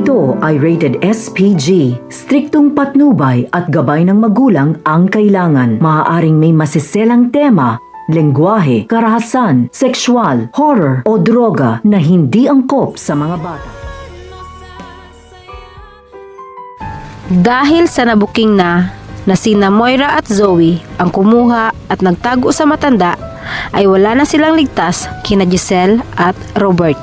Ito ay rated SPG. Striktong patnubay at gabay ng magulang ang kailangan. Maaaring may masiselang tema, lengguwahe, karahasan, sexual, horror o droga na hindi angkop sa mga bata. Dahil sa nabuking na sina Moira at Zoe ang kumuha at nagtago sa matanda, ay wala na silang ligtas kina Giselle at Robert.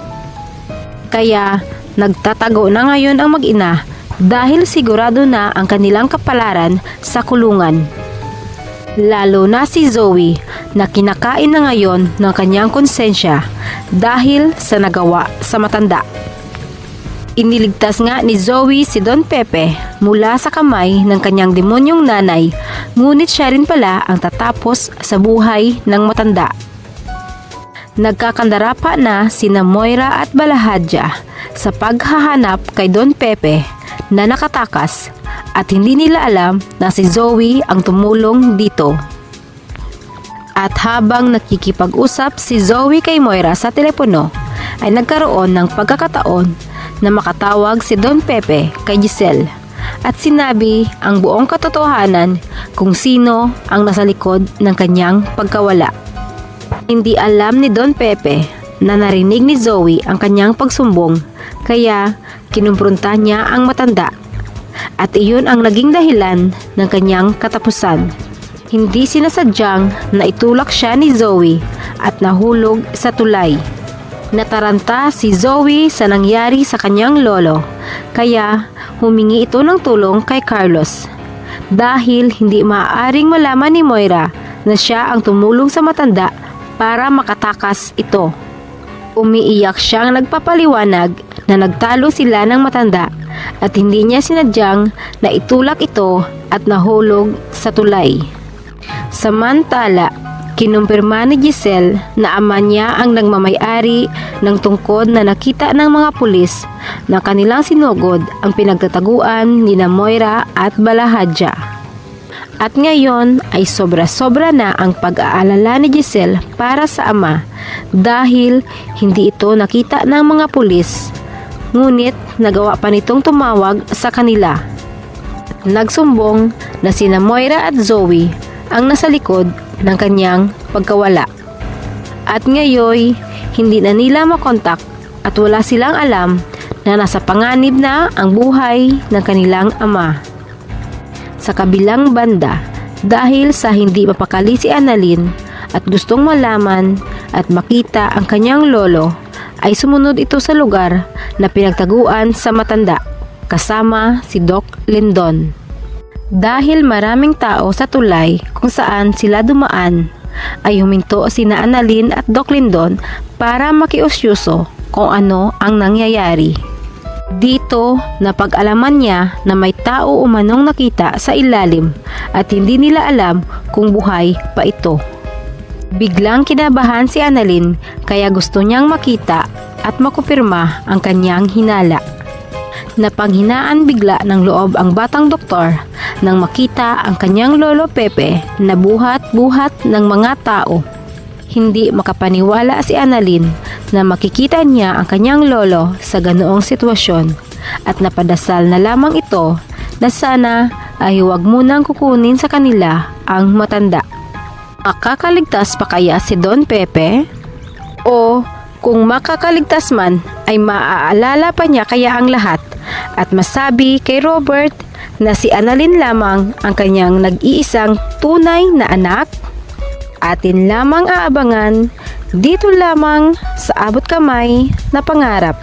Kaya nagtatago na ngayon ang mag-ina dahil sigurado na ang kanilang kapalaran sa kulungan. Lalo na si Zoe na kinakain na ngayon ng kanyang konsensya dahil sa nagawa sa matanda. Iniligtas nga ni Zoe si Don Pepe mula sa kamay ng kanyang demonyong nanay, ngunit siya rin pala ang tatapos sa buhay ng matanda. Nagkakandara pa na sina Moira at Balahadja sa paghahanap kay Don Pepe na nakatakas at hindi nila alam na si Zoe ang tumulong dito. At habang nakikipag-usap si Zoe kay Moira sa telepono, ay nagkaroon ng pagkakataon na makatawag si Don Pepe kay Giselle at sinabi ang buong katotohanan kung sino ang nasa likod ng kanyang pagkawala. Hindi alam ni Don Pepe na narinig ni Zoe ang kanyang pagsumbong, kaya kinumpronta niya ang matanda at iyon ang naging dahilan ng kanyang katapusan. Hindi sinasadyang na itulak siya ni Zoe at nahulog sa tulay. Nataranta si Zoe sa nangyari sa kanyang lolo, kaya humingi ito ng tulong kay Carlos. Dahil hindi maaaring malaman ni Moira na siya ang tumulong sa matanda para makatakas ito. Umiiyak siyang nagpapaliwanag na nagtalo sila ng matanda at hindi niya sinadyang na itulak ito at nahulog sa tulay. Samantala, kinumpirma ni Giselle na ama niya ang nagmamay-ari ng tungkod na nakita ng mga pulis na kanilang sinugod ang pinagtataguan ni Moira at Balahadja. At ngayon ay sobra-sobra na ang pag-aalala ni Giselle para sa ama dahil hindi ito nakita ng mga pulis, ngunit nagawa pa nitong tumawag sa kanila. Nagsumbong na sina Moira at Zoe ang nasa likod ng kanyang pagkawala. At ngayon, hindi na nila makontak at wala silang alam na nasa panganib na ang buhay ng kanilang ama. Sa kabilang banda, dahil sa hindi mapakali si Annalyn at gustong malaman at makita ang kanyang lolo, ay sumunod ito sa lugar na pinagtaguan sa matanda kasama si Doc Lindon. Dahil maraming tao sa tulay kung saan sila dumaan, ay huminto sina Annalyn at Doc Lindon para makiusyuso kung ano ang nangyayari. Dito napag-alaman niya na may tao umanong nakita sa ilalim at hindi nila alam kung buhay pa ito. Biglang kinabahan si Annalyn kaya gusto niyang makita at makumpirma ang kanyang hinala. Napanghinaan bigla ng loob ang batang doktor nang makita ang kanyang lolo Pepe na buhat-buhat ng mga tao. Hindi makapaniwala si Annalyn na makikita niya ang kanyang lolo sa ganoong sitwasyon at napadasal na lamang ito na sana ay huwag munang kukunin sa kanila ang matanda. Makakaligtas pa kaya si Don Pepe? O kung makakaligtas man ay maaalala pa niya kaya ang lahat at masabi kay Robert na si Annalyn lamang ang kanyang nag-iisang tunay na anak? Atin lamang aabangan dito lamang sa Abot Kamay na Pangarap.